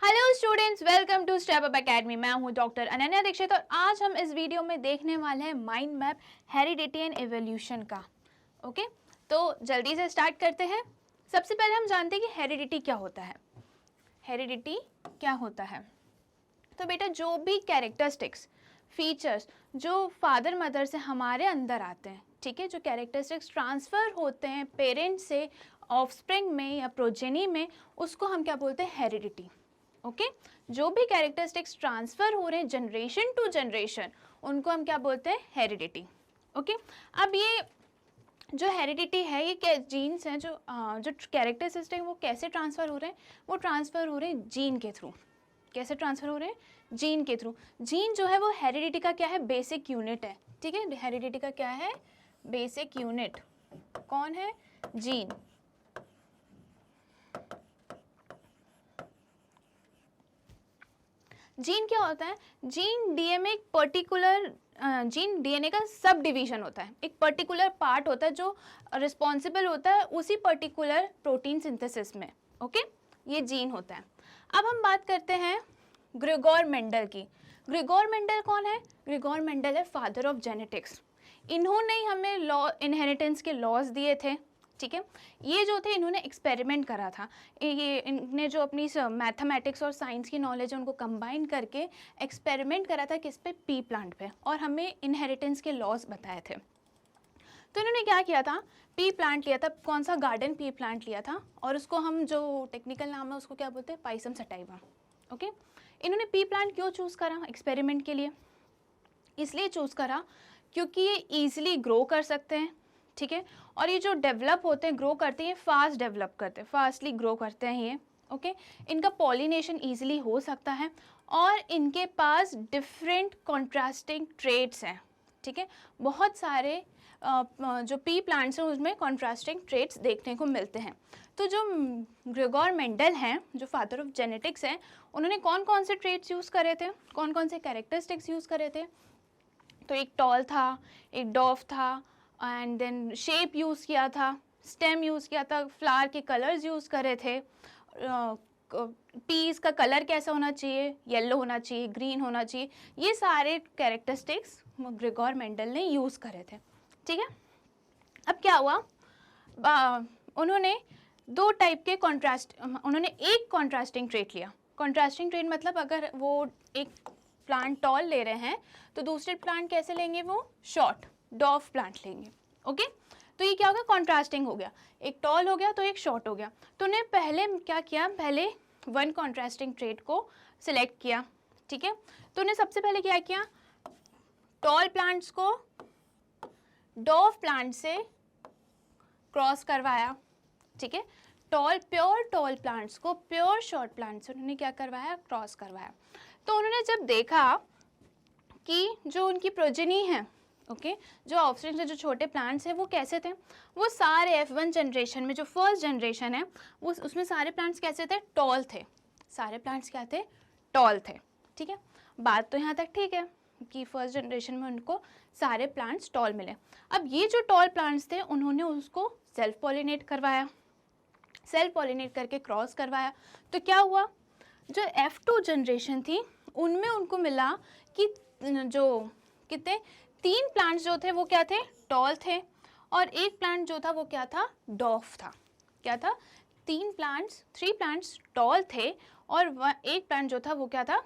Hello students, welcome to step up academy. मैं हूं doctor Ananya Dixit और आज हम इस वीडियो में देखने वाले हैं mind map heredity and evolution का। ओके, तो जल्दी से स्टार्ट करते हैं। सबसे पहले हम जानते हैं कि हेरिडिटी क्या होता है। हेरिडिटी क्या होता है? तो बेटा, जो भी कैरेक्टरिस्टिक्स फीचर्स जो फादर मदर से हमारे अंदर आते हैं, ठीक है, जो कैरेक्टरिस्टिक्स ट्रांसफ़र होते हैं पेरेंट्स से ऑफस्प्रिंग में या प्रोजेनी में, उसको हम क्या बोलते हैं? हेरिडिटी। ओके, जो भी कैरेक्टरिस्टिक्स ट्रांसफ़र हो रहे हैं जनरेशन टू जनरेशन, उनको हम क्या बोलते हैं? हेरिडिटी। ओके, अब ये जो हेरिडिटी है, ये क्या जीन्स हैं, जो कैरेक्टरिस्टिक्स वो कैसे ट्रांसफ़र हो रहे हैं? वो ट्रांसफ़र हो रहे हैं जीन के थ्रू। कैसे ट्रांसफ़र हो रहे हैं? जीन के थ्रू। जीन जो है वो हेरिडिटी का क्या है? बेसिक यूनिट है। ठीक है, हेरिडिटी का क्या है? Basic unit. कौन है? जीन। जीन क्या होता है? जीन डीएनए एक पर्टिकुलर जीन डीएनए का सब डिवीजन होता है। एक पर्टिकुलर पार्ट होता है जो रिस्पॉन्सिबल होता है उसी पर्टिकुलर प्रोटीन सिंथेसिस में। ओके, ये जीन होता है। अब हम बात करते हैं ग्रेगोर मेंडल की। ग्रेगोर मेंडल कौन है? ग्रेगोर मेंडल है फादर ऑफ जेनेटिक्स। इन्होंने ही हमें लॉ इनहेरिटेंस के लॉज दिए थे। ठीक है, ये जो थे इन्होंने एक्सपेरिमेंट करा था। ये इनने जो अपनी मैथमेटिक्स और साइंस की नॉलेज है उनको कंबाइन करके एक्सपेरिमेंट करा था किस पे? पी प्लांट पे, और हमें इनहेरिटेंस के लॉज बताए थे। तो इन्होंने क्या किया था? पी प्लांट लिया था। कौन सा? गार्डन पी प्लांट लिया था, और उसको हम जो टेक्निकल नाम है उसको क्या बोलते हैं? Pisum sativa. ओके, इन्होंने पी प्लांट क्यों चूज़ करा एक्सपेरिमेंट के लिए? इसलिए चूज़ करा क्योंकि ये ईजिली ग्रो कर सकते हैं। ठीक है, और ये जो डेवलप होते हैं, ग्रो करते हैं, फास्ट डेवलप करते हैं, फास्टली ग्रो करते हैं ये। ओके, इनका पॉलिनेशन ईजिली हो सकता है, और इनके पास डिफरेंट कॉन्ट्रास्टिंग ट्रेड्स हैं। ठीक है, बहुत सारे जो पी प्लांट्स हैं उसमें कॉन्ट्रास्टिंग ट्रेड्स देखने को मिलते हैं। तो जो ग्रेगोर मेंडल हैं, जो फादर ऑफ जेनेटिक्स हैं, उन्होंने कौन कौन से ट्रेड्स यूज़ करे थे? कौन कौन से कैरेक्टरिस्टिक्स यूज़ करे थे? तो एक टॉल था, एक डॉफ था, एंड देन शेप यूज़ किया था, स्टेम यूज़ किया था, फ्लावर के कलर्स यूज़ करे थे, पीस का कलर कैसा होना चाहिए? येलो होना चाहिए, ग्रीन होना चाहिए। ये सारे कैरेक्टरिस्टिक्स ग्रेगोर मेंडल ने यूज़ करे थे। ठीक है, अब क्या हुआ? उन्होंने दो टाइप के उन्होंने एक कॉन्ट्रास्टिंग ट्रेट लिया। कॉन्ट्रास्टिंग ट्रेट मतलब अगर वो एक प्लांट टॉल ले रहे हैं तो दूसरे प्लांट कैसे लेंगे? वो शॉर्ट डॉफ प्लांट लेंगे। ओके, तो ये क्या हो गया? कॉन्ट्रास्टिंग हो गया। एक टॉल हो गया तो एक शॉर्ट हो गया। तो उन्हें पहले क्या किया? पहले वन कॉन्ट्रास्टिंग ट्रेट को सिलेक्ट किया। ठीक है, तो उन्हें सबसे पहले क्या किया? टॉल प्लांट्स को डॉफ प्लांट से क्रॉस करवाया। ठीक है, प्योर टॉल प्लांट्स को प्योर शॉर्ट प्लांट से उन्होंने क्या करवाया? क्रॉस करवाया। तो उन्होंने जब देखा कि जो उनकी प्रोजेनी है, ओके, जो ऑफस्प्रिंग से जो छोटे प्लांट्स हैं वो कैसे थे? वो सारे F1 जनरेशन में, जो फर्स्ट जनरेशन है, वो उसमें सारे प्लांट्स कैसे थे? टॉल थे। सारे प्लांट्स क्या थे? टॉल थे। ठीक है, बात तो यहाँ तक ठीक है कि फर्स्ट जनरेशन में उनको सारे प्लांट्स टॉल मिले। अब ये जो टॉल प्लांट्स थे उन्होंने उसको सेल्फ पॉलिनेट करवाया। सेल्फ पॉलिनेट करके क्रॉस करवाया। तो क्या हुआ? जो F2 जनरेशन थी उनमें उनको मिला कि जो कितने 3 प्लांट्स जो थे वो क्या थे? टॉल थे, और एक प्लांट जो था वो क्या था? डॉफ था। क्या था? 3 प्लांट्स टॉल थे, और एक प्लांट जो था वो क्या था?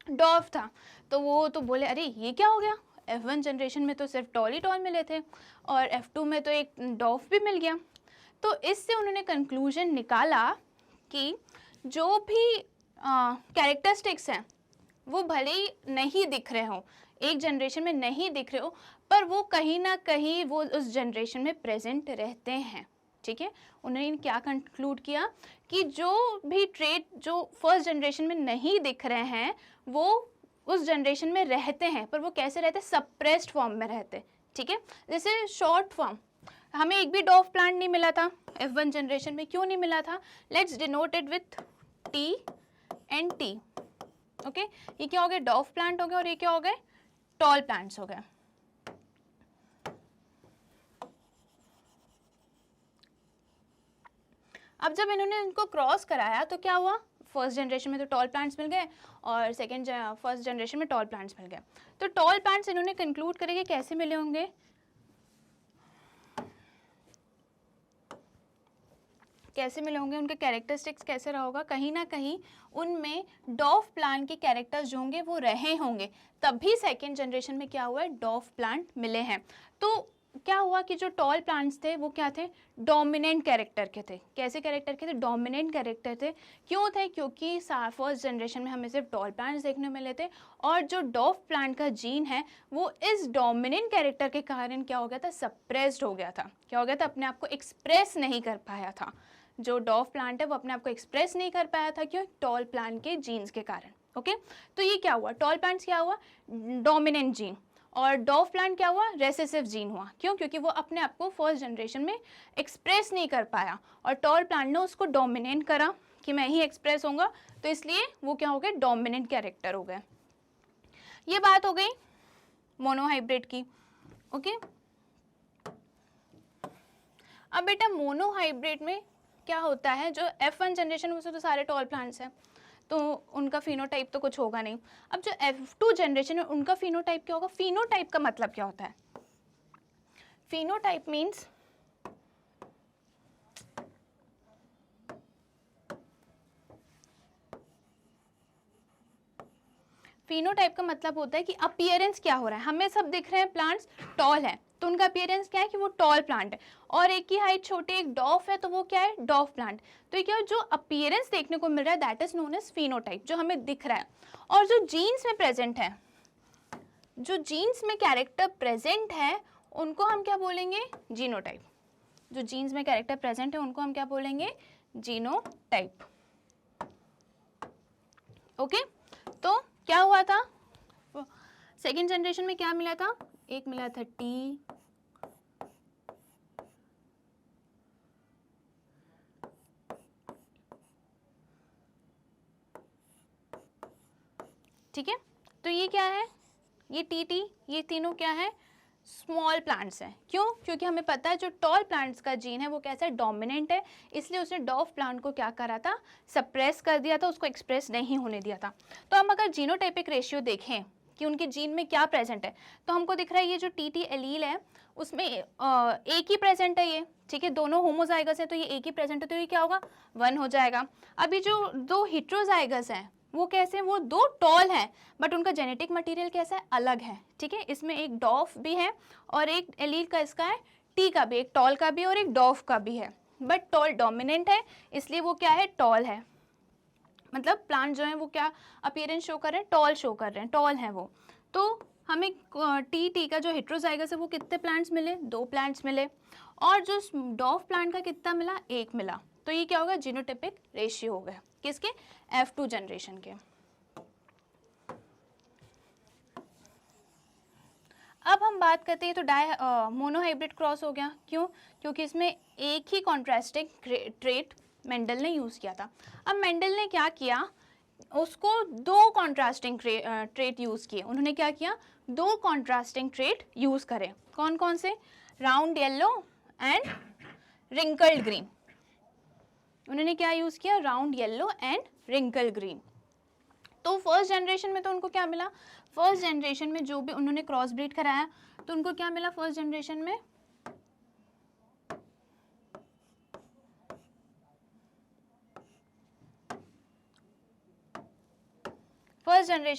डॉफ था। तो वो तो बोले अरे ये क्या हो गया? F1 जनरेशन में तो सिर्फ टॉल ही टॉल मिले थे, और F2 में तो एक डॉफ भी मिल गया। तो इससे उन्होंने कंक्लूजन निकाला कि जो भी कैरेक्टरिस्टिक्स हैं वो भले ही नहीं दिख रहे हो, एक जनरेशन में नहीं दिख रहे हो, पर वो कहीं ना कहीं वो उस जनरेशन में प्रेजेंट रहते हैं। ठीक है, उन्होंने क्या कंक्लूड किया कि जो भी ट्रेट जो फर्स्ट जनरेशन में नहीं दिख रहे हैं वो उस जनरेशन में रहते हैं, पर वो कैसे रहते हैं? सप्रेस्ड फॉर्म में रहते। ठीक है, जैसे शॉर्ट फॉर्म, हमें एक भी डॉफ प्लांट नहीं मिला था F1 जनरेशन में। क्यों नहीं मिला था? Let's denote it with T and T। Okay, ये क्या हो गए? डॉफ प्लांट हो गए, और ये क्या हो गए? टॉल प्लांट्स हो गए। अब जब इन्होंने इनको क्रॉस कराया तो क्या हुआ? फर्स्ट जनरेशन में तो टॉल प्लांट्स मिल गए और फर्स्ट जनरेशन में टॉल प्लांट्स मिल गए। तो टॉल प्लांट्स इन्होंने कंक्लूड करे कि कैसे मिले होंगे, कैसे मिले होंगे, उनके कैरेक्टरिस्टिक्स कैसे रहा होगा, कहीं ना कहीं उनमें डॉफ प्लांट के कैरेक्टर्स जो होंगे वो रहे होंगे, तभी सेकेंड जनरेशन में क्या हुआ है, डॉफ प्लांट मिले हैं। तो क्या हुआ कि जो टॉल प्लांट्स थे वो क्या थे, डोमिनेंट कैरेक्टर के थे। कैसे कैरेक्टर के थे, डोमिनेंट कैरेक्टर थे। क्यों थे, क्योंकि फर्स्ट जनरेशन में हमें सिर्फ टॉल प्लांट्स देखने मिले थे और जो डॉफ प्लांट का जीन है वो इस डोमिनेंट कैरेक्टर के कारण क्या हो गया था, सप्रेस्ड हो गया था। क्या हो गया था, अपने आप को एक्सप्रेस नहीं कर पाया था। जो डॉफ प्लांट है वो अपने आप को एक्सप्रेस नहीं कर पाया था, क्यों, टॉल प्लांट के जीन्स के कारण। ओके, तो ये क्या हुआ, टॉल प्लांट्स क्या हुआ, डोमिनेंट जीन, और डॉफ प्लांट क्या हुआ, रेसेसिव जीन हुआ। क्यों, क्योंकि वो अपने आप को फर्स्ट जनरेशन में एक्सप्रेस नहीं कर पाया और टॉल प्लांट ने उसको डोमिनेट करा कि मैं ही एक्सप्रेस होऊंगा, तो इसलिए वो क्या हो गए, डोमिनेंट कैरेक्टर हो गए। ये बात हो गई मोनोहाइब्रिड की। ओके, अब बेटा मोनोहाइब्रिड में क्या होता है, जो F1 जनरेशन में तो सारे टॉल प्लांट्स हैं तो उनका फिनोटाइप तो कुछ होगा नहीं। अब जो F2 जनरेशन है उनका फिनोटाइप क्या होगा, फिनोटाइप का मतलब क्या होता है, फिनोटाइप मीन्स फिनोटाइप का मतलब होता है कि अपीयरेंस क्या हो रहा है। हमें सब दिख रहे हैं प्लांट्स टॉल है तो उनका अपीयरेंस क्या है कि वो टॉल प्लांट है, और एक की हाइट छोटे, एक डॉफ है तो वो क्या है, डॉफ प्लांट। तो ये क्या है, जो अपीयरेंस देखने को मिल रहा है that is known as phenotype, जो हमें दिख रहा है। और जो जीन्स में प्रेजेंट है, जो जीन्स में कैरेक्टर प्रेजेंट है उनको हम क्या बोलेंगे, जीनोटाइप। जो जीन्स में कैरेक्टर प्रेजेंट है उनको हम क्या बोलेंगे, जीनोटाइप। ओके, तो क्या हुआ था, सेकेंड जनरेशन में क्या मिला था, एक मिला था टी, ठीक है। तो ये क्या है, ये टी, ये तीनों क्या है, स्मॉल प्लांट्स हैं। क्यों, क्योंकि हमें पता है जो टॉल प्लांट्स का जीन है वो कैसा है, डोमिनेंट है, इसलिए उसने डॉफ प्लांट को क्या करा था, सप्रेस कर दिया था, उसको एक्सप्रेस नहीं होने दिया था। तो हम अगर जीनोटाइपिक रेशियो देखें कि उनके जीन में क्या प्रेजेंट है, तो हमको दिख रहा है ये जो टी एलील है उसमें एक ही प्रेजेंट है ये, ठीक है, दोनों होमोजाइगस है तो ये एक ही प्रेजेंट है, तो ये क्या होगा, 1 हो जाएगा। अभी जो दो हेटेरोजाइगस हैं वो कैसे हैं, वो दो टॉल हैं बट उनका जेनेटिक मटेरियल कैसा है, अलग है, ठीक है। इसमें एक डॉफ भी है और एक एलील का इसका है, टी का भी, एक टॉल का भी और एक डॉफ का भी है, बट टॉल डोमिनेंट है इसलिए वो क्या है, टॉल है। मतलब प्लांट जो है वो क्या अपीयरेंस शो कर रहे हैं, टॉल शो कर रहे हैं, टॉल है वो। तो हमें टी का जो हेटेरोजाइगस है वो कितने प्लांट्स मिले, 2 प्लांट्स मिले, और जो डॉफ प्लांट का कितना मिला, 1 मिला। तो ये क्या होगा, जीनोटाइपिक रेशियो हो गया, किसके, F2 जनरेशन के। अब हम बात करते हैं तो मोनोहाइब्रिड क्रॉस हो गया। क्यों, क्योंकि इसमें एक ही कॉन्ट्रास्टिंग ट्रेट मेंडल ने यूज़ किया था। अब मेंडल ने क्या किया, उसको 2 कॉन्ट्रास्टिंग ट्रेट यूज़ किए। उन्होंने क्या किया, 2 कॉन्ट्रास्टिंग ट्रेट यूज़ करे। कौन कौन से, round yellow and wrinkled green. उन्होंने क्या यूज़ किया, round yellow and wrinkle green. तो फर्स्ट जनरेशन में तो उनको क्या मिला, फर्स्ट जनरेशन में जो भी उन्होंने क्रॉस ब्रीड कराया तो उनको क्या मिला, फर्स्ट जनरेशन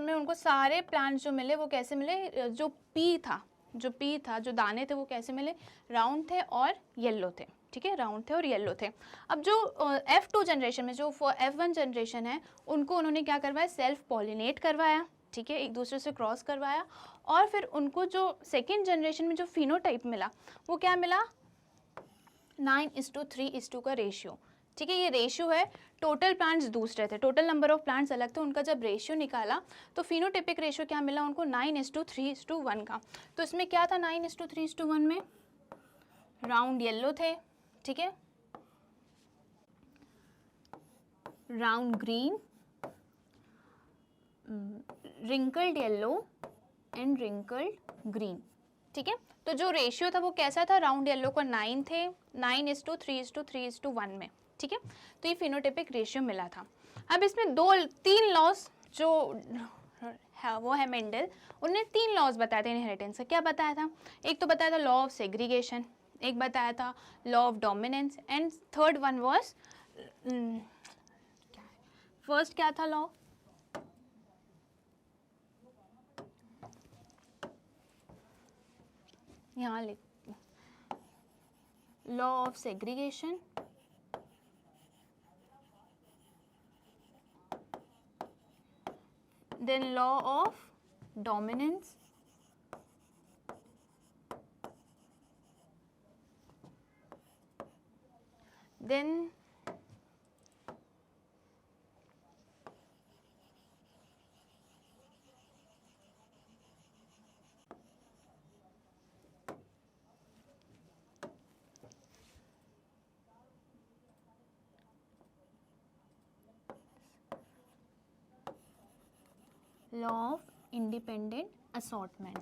में उनको सारे प्लांट्स जो मिले वो कैसे मिले, जो पी था, जो दाने थे वो कैसे मिले, राउंड थे और येलो थे, ठीक है, राउंड थे और येलो थे। अब जो F2 जनरेशन में, जो F1 जनरेशन है उनको उन्होंने क्या करवाया, सेल्फ पॉलिनेट करवाया, ठीक है, एक दूसरे से क्रॉस करवाया, और फिर उनको जो सेकेंड जनरेशन में जो फिनोटाइप मिला वो क्या मिला, 9:3:2 का रेशियो, ठीक है। ये रेशियो है, टोटल प्लांट्स दूसरे थे, टोटल नंबर ऑफ प्लांट्स अलग थे, उनका जब रेशियो निकाला तो फिनोटाइपिक रेशियो क्या मिला उनको, 9:3:1 का। तो इसमें क्या था, 9:3:1 में राउंड येलो थे, ठीक है, round green, wrinkled yellow and wrinkled green, ठीक है। तो जो रेशियो था वो कैसा था, राउंड येलो का 9 थे, 9:3:3:1 में, ठीक है। तो ये फिनोटाइपिक रेशियो मिला था। अब इसमें दो तीन लॉज जो है वो है मेंडल, उन्होंने 3 लॉज बताए थे इनहेरिटेंस का। क्या बताया था? एक तो बताया था लॉ ऑफ सेग्रीगेशन, एक बताया था law of dominance, and third one was first क्या था लॉ? यहाँ लिख, law of segregation, then law of dominance, then law of independent assortment.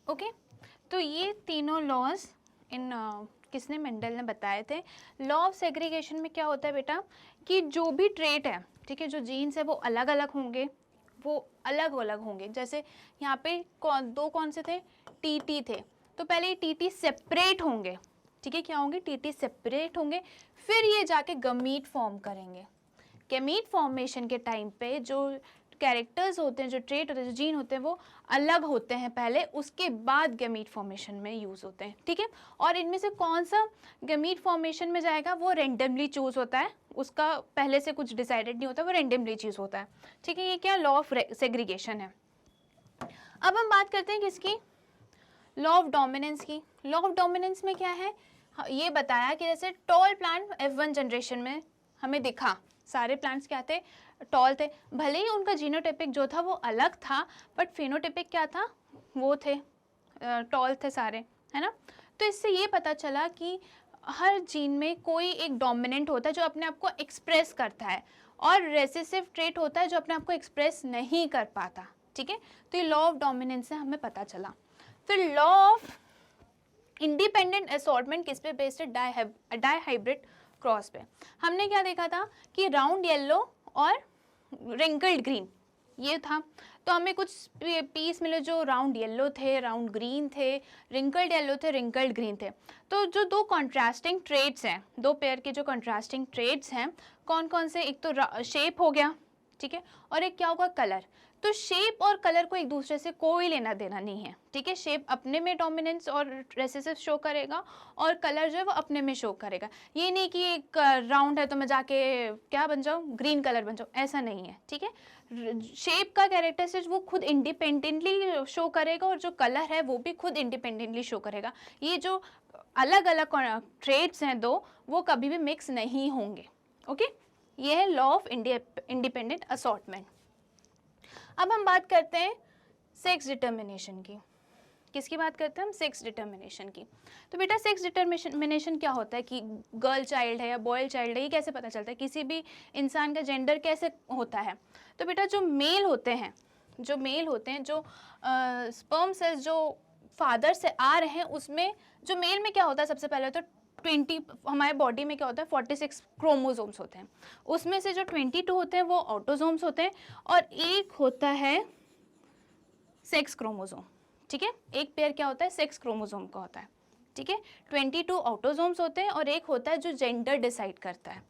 Okay तो ये तीनों लॉज इन किसने, मेंडल ने बताए थे। लॉ ऑफ सेग्रीगेशन में क्या होता है बेटा कि जो भी ट्रेट है, ठीक है, जो जीन्स है वो अलग अलग होंगे, वो अलग अलग होंगे। जैसे यहाँ पे कौन से थे, टीटी थे, तो पहले ये टीटी सेपरेट होंगे, ठीक है, क्या होंगे, टीटी सेपरेट होंगे, फिर ये जाके गमीट फॉर्म करेंगे। गमीट फॉर्मेशन के टाइम पे जो कैरेक्टर्स होते हैं, जो ट्रेट होते हैं, जो जीन होते हैं, वो अलग होते हैं पहले, उसके बाद गमीट फॉर्मेशन में यूज़ होते हैं, ठीक है। और इनमें से कौन सा गमीट फॉर्मेशन में जाएगा वो रेंडमली चूज होता है, उसका पहले से कुछ डिसाइडेड नहीं होता, वो रेंडमली चूज होता है, ठीक है। ये क्या लॉ ऑफ सेग्रीगेशन है। अब हम बात करते हैं किसकी, लॉ ऑफ डोमिनेंस की। लॉ ऑफ डोमिनेंस में क्या है, ये बताया कि जैसे टॉल प्लांट F1 जनरेशन में हमें दिखा, सारे प्लांट्स क्या थे, टॉल थे, भले ही उनका जीनोटाइपिक जो था वो अलग था, बट फिनोटाइपिक क्या था, वो थे टॉल थे सारे, है ना। तो इससे ये पता चला कि हर जीन में कोई एक डोमिनेंट होता है जो अपने आप को एक्सप्रेस करता है, और रेसेसिव ट्रेट होता है जो अपने आप को एक्सप्रेस नहीं कर पाता, ठीक है। तो ये लॉ ऑफ डोमिनेंस से हमें पता चला। फिर लॉ ऑफ इंडिपेंडेंट असॉर्टमेंट किस पे बेस्ड है, डाई हाइब्रिड क्रॉस पे। हमने क्या देखा था कि राउंड येलो और रिंकल्ड ग्रीन ये था, तो हमें कुछ पीस मिले जो राउंड येलो थे, राउंड ग्रीन थे, रिंकल्ड येलो थे, रिंकल्ड ग्रीन थे। तो जो दो कॉन्ट्रास्टिंग ट्रेड्स हैं, दो पेयर के जो कॉन्ट्रास्टिंग ट्रेड्स हैं, कौन कौन से, एक तो शेप हो गया, ठीक है, और एक क्या होगा, कलर। तो शेप और कलर को एक दूसरे से कोई लेना देना नहीं है, ठीक है। शेप अपने में डोमिनेंस और रेसेसिव शो करेगा, और कलर जो है वो अपने में शो करेगा। ये नहीं कि एक राउंड है तो मैं जाके क्या बन जाऊँ, ग्रीन कलर बन जाऊँ, ऐसा नहीं है, ठीक है। शेप का कैरेक्टरिस्टिक वो खुद इंडिपेंडेंटली शो करेगा, और जो कलर है वो भी खुद इंडिपेंडेंटली शो करेगा। ये जो अलग अलग ट्रेड्स हैं दो, वो कभी भी मिक्स नहीं होंगे, ओके। ये है लॉ ऑफ इंडिपेंडेंट असॉर्टमेंट। अब हम बात करते हैं सेक्स डिटर्मिनेशन की। किसकी बात करते हैं हम, सेक्स डिटर्मिनेशन की। तो बेटा सेक्स डिटर्मिनेशन क्या होता है कि गर्ल चाइल्ड है या बॉय चाइल्ड है, ये कैसे पता चलता है, किसी भी इंसान का जेंडर कैसे होता है। तो बेटा जो मेल होते हैं, जो स्पर्म सेल्स जो फादर से आ रहे हैं, उसमें जो मेल में क्या होता है, सबसे पहले तो 20, हमारे बॉडी में क्या होता है 46 क्रोमोसोम्स होते हैं, उसमें से जो 22 होते हैं वो ऑटोसोम्स होते हैं, और एक होता है सेक्स क्रोमोसोम, ठीक है। एक पेयर क्या होता है, सेक्स क्रोमोसोम का होता है, ठीक है। 22 ऑटोसोम्स होते हैं, और एक होता है जो जेंडर डिसाइड करता है।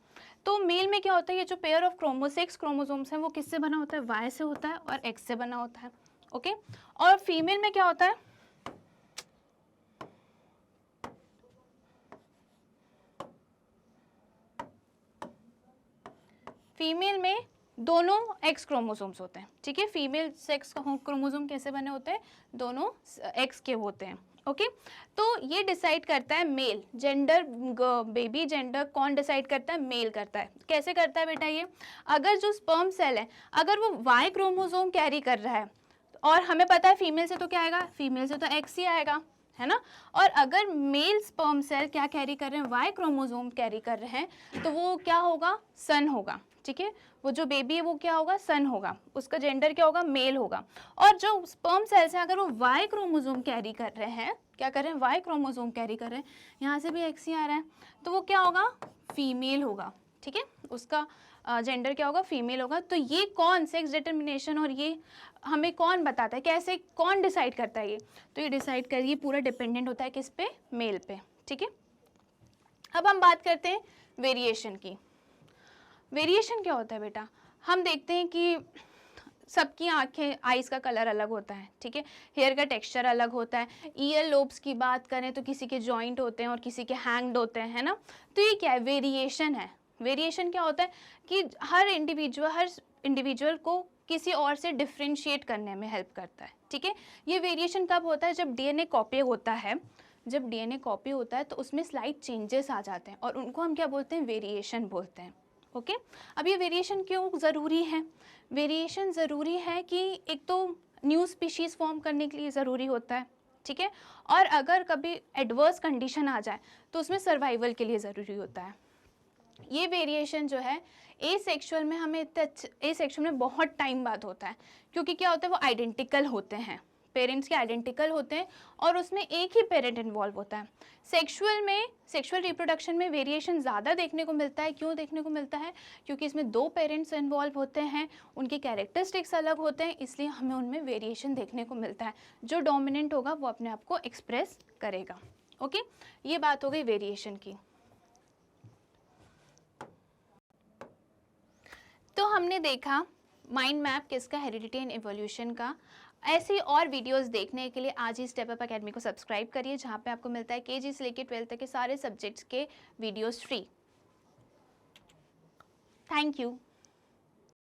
तो मेल में क्या होता है, ये जो पेयर ऑफ सेक्स क्रोमोसोम्स हैं वो किससे बना होता है, वाई से होता है और एक्स से बना होता है, ओके। और फीमेल में क्या होता है, फीमेल में दोनों एक्स क्रोमोसोम्स होते हैं, ठीक है। फीमेल सेक्स क्रोमोसोम कैसे बने होते हैं, दोनों एक्स के होते हैं, ओके। तो ये डिसाइड करता है मेल, जेंडर, बेबी जेंडर कौन डिसाइड करता है, मेल करता है। कैसे करता है बेटा, ये अगर जो स्पर्म सेल है अगर वो वाई क्रोमोसोम कैरी कर रहा है, और हमें पता है फीमेल से तो क्या आएगा, फीमेल से तो एक्स ही आएगा, है ना। और अगर मेल स्पर्म सेल क्या कैरी कर रहे हैं, वाई क्रोमोसोम कैरी कर रहे हैं, तो वो क्या होगा, सन होगा, ठीक है, वो जो बेबी है वो क्या होगा, सन होगा, उसका जेंडर क्या होगा, मेल होगा। और जो स्पर्म सेल्स हैं अगर वो वाई क्रोमोसोम कैरी कर रहे हैं, क्या कर रहे हैं, वाई क्रोमोसोम कैरी कर रहे हैं, यहाँ से भी एक्स ही आ रहा है, तो वो क्या होगा, फीमेल होगा। ठीक है, उसका जेंडर क्या होगा, फीमेल होगा। तो ये कौन सेक्स डिटर्मिनेशन और ये हमें कौन बताता है, कैसे कौन डिसाइड करता है ये, तो ये डिसाइड करिए पूरा डिपेंडेंट होता है किस पे, मेल पे। ठीक है, अब हम बात करते हैं वेरिएशन की। वेरिएशन क्या होता है बेटा, हम देखते हैं कि सबकी आंखें, आइज़ का कलर अलग होता है। ठीक है, हेयर का टेक्सचर अलग होता है। ईयर लोब्स की बात करें तो किसी के जॉइंट होते हैं और किसी के हैंग्ड होते हैं, है ना। तो ये क्या है, वेरिएशन है। वेरिएशन क्या होता है कि हर इंडिविजुअल को किसी और से डिफ्रेंशिएट करने में हेल्प करता है। ठीक है, ये वेरिएशन कब होता है, जब डीएनए कॉपी होता है। जब डीएनए कॉपी होता है तो उसमें स्लाइट चेंजेस आ जाते हैं और उनको हम क्या बोलते हैं, वेरिएशन बोलते हैं। ओके, अब ये वेरिएशन क्यों ज़रूरी है, वेरिएशन ज़रूरी है कि एक तो न्यू स्पीशीज़ फॉर्म करने के लिए ज़रूरी होता है। ठीक है, और अगर कभी एडवर्स कंडीशन आ जाए तो उसमें सर्वाइवल के लिए ज़रूरी होता है। ये वेरिएशन जो है ए सेक्सुअल में हमें ए सेक्सुअल में बहुत टाइम बाद होता है, क्योंकि क्या होता है, वो आइडेंटिकल होते हैं, पेरेंट्स के आइडेंटिकल होते हैं और उसमें एक ही पेरेंट इन्वॉल्व होता है। सेक्सुअल रिप्रोडक्शन में वेरिएशन ज़्यादा देखने को मिलता है। क्यों देखने को मिलता है, क्योंकि इसमें 2 पेरेंट्स इन्वॉल्व होते हैं, उनके कैरेक्टरिस्टिक्स अलग होते हैं, इसलिए हमें उनमें वेरिएशन देखने को मिलता है। जो डोमिनेंट होगा वो अपने आप को एक्सप्रेस करेगा। ओके, ये बात हो गई वेरिएशन की। तो हमने देखा माइंड मैप किसका, हेरिडिटी एंड इवोल्यूशन का। ऐसी और वीडियोस देखने के लिए आज ही स्टेप अप एकेडमी को सब्सक्राइब करिए, जहाँ पे आपको मिलता है केजी से लेकर 12 तक के सारे सब्जेक्ट्स के वीडियोस फ्री। Thank you.